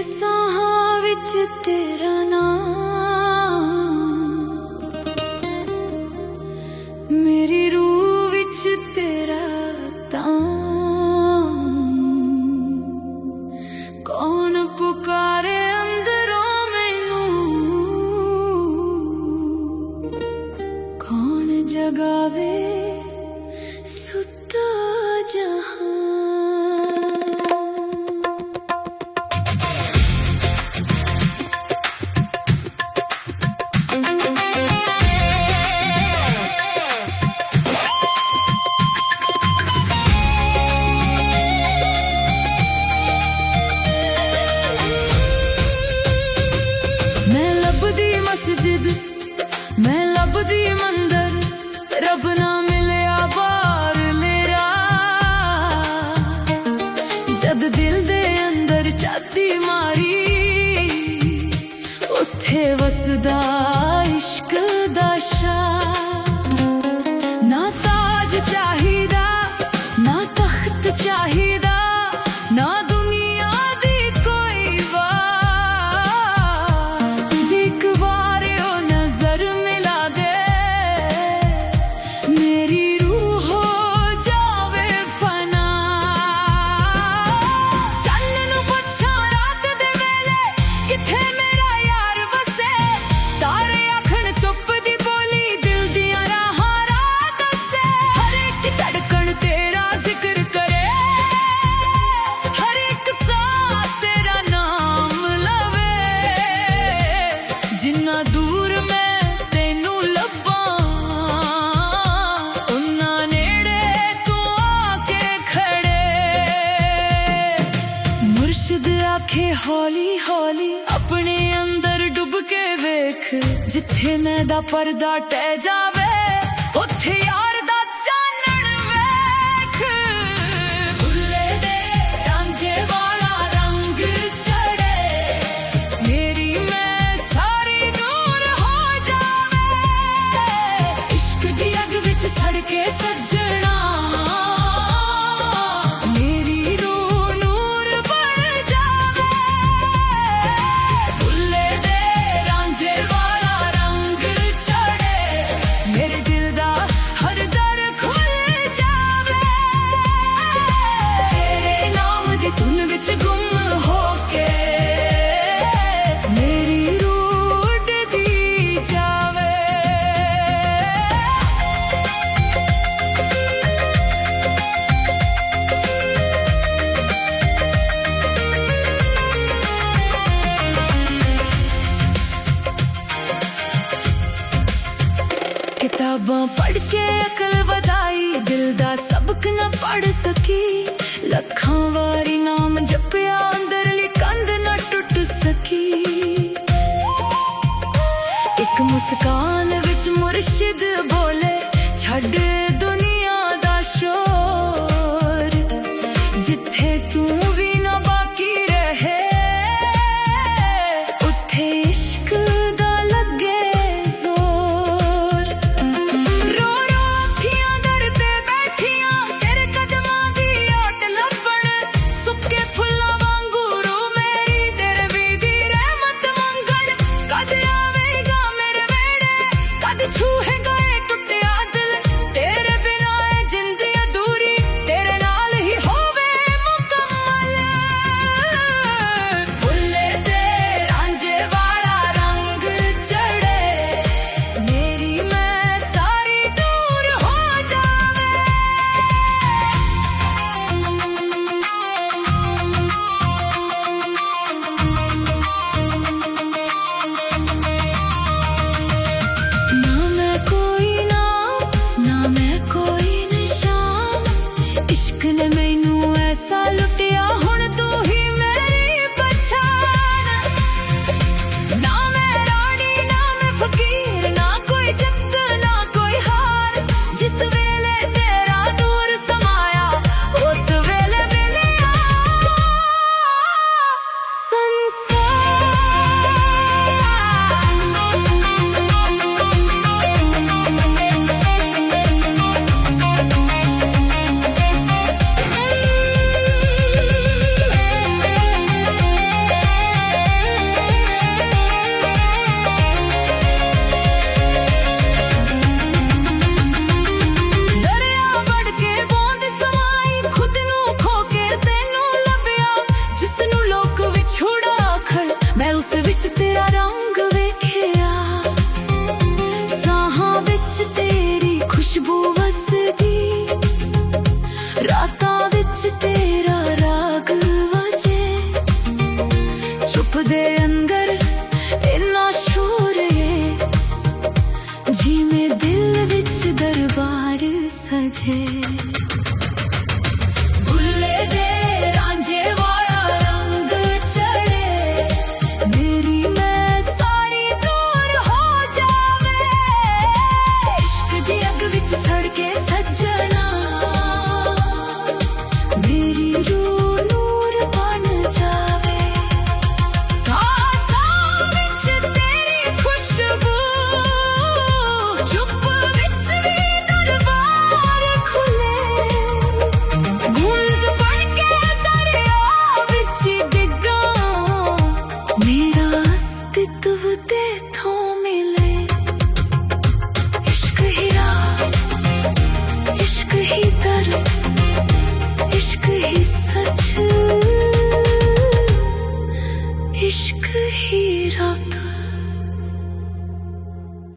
ਸਾਹਾਂ ਵਿੱਚ ਤੇਰਾ ਨਾਮ, ਮੇਰੀ ਰੂਹ ਵਿੱਚ ਤੇਰਾ ਤਾਮ। ਕੌਣ ਪੁਕਾਰੇ ਅੰਦਰੋਂ ਮੈਨੂੰ, ਕੌਣ ਜਗਾਵੇ ਸੁੱਤਾ ਜਹਾਂ। मैं लभदी मस्जिद, मैं लभदी मंदर, रब ना मिलिया बार मेरा। जद दिल दे अंदर चाती मारी, उत्थे वसदा इश्क दा शाह। ना ताज चाहिदा, ना तख्त चाहिदा, ना दुनिया दी कोई बात। जी एक बार ओ नजर मिला दे, मेरी रूह हो जावे फना। चन्न नू पुछां रात दे वेले, किथे मेरा यार वसे। तारे आखण चुप दी बोली, दिल दियां राहां राह दसे। हर एक धड़कन तेरा जिक्र करे, हर एक साह तेरा नाम लवे। जिन्ना दूर मैं तेनू लब्बां, उन्ना नेड़े तू आके खड़े। मुर्शिद आखे हौली हौली अपने अंदर डुब के वेख। जिथे मैदा पर्दा टह जावे, उत्थे यार दा चानण वेख। भुल्ले दे रांझे वाला रंग चढ़े, मेरी मैं सारी दूर हो जावे। इश्क दी अग विच सड़ के सजना, मेरी रूह नूर बन जावे। भुल्ले दे रांझे वाला रंग चढ़े, मेरे दिल दा हर दर खुल जावे। तेरे नाम दी धुन विच गुम होके, मेरी रूह उड़दी जावे। किताबां पढ़ के अकल वधाई, दिल दा सबक न पढ़ सकी। लखां वारी नाम जपिया, अंदरली कंध न टुट सकी। एक मुस्कान विच मुर्शिद बोले, छड़ दुनिया दा शोर। जिथे तू भी न बाकी रहे, उत्थे इश्क दा लगे जोर। रो रो अखियां दर ते बैठियां, तेरे कदमां दी ओट लभण। सुक्के फुल्लां वांगू रूह मेरी, तेरे वी दी रहमत मंगण। कद आवेगा मेरे वेड़े, कद छूहेगा ए टुटिया दिल। तेरे बिना ए जिंदगी अधूरी, तेरे नाल ही होवे मुकम्मल। दे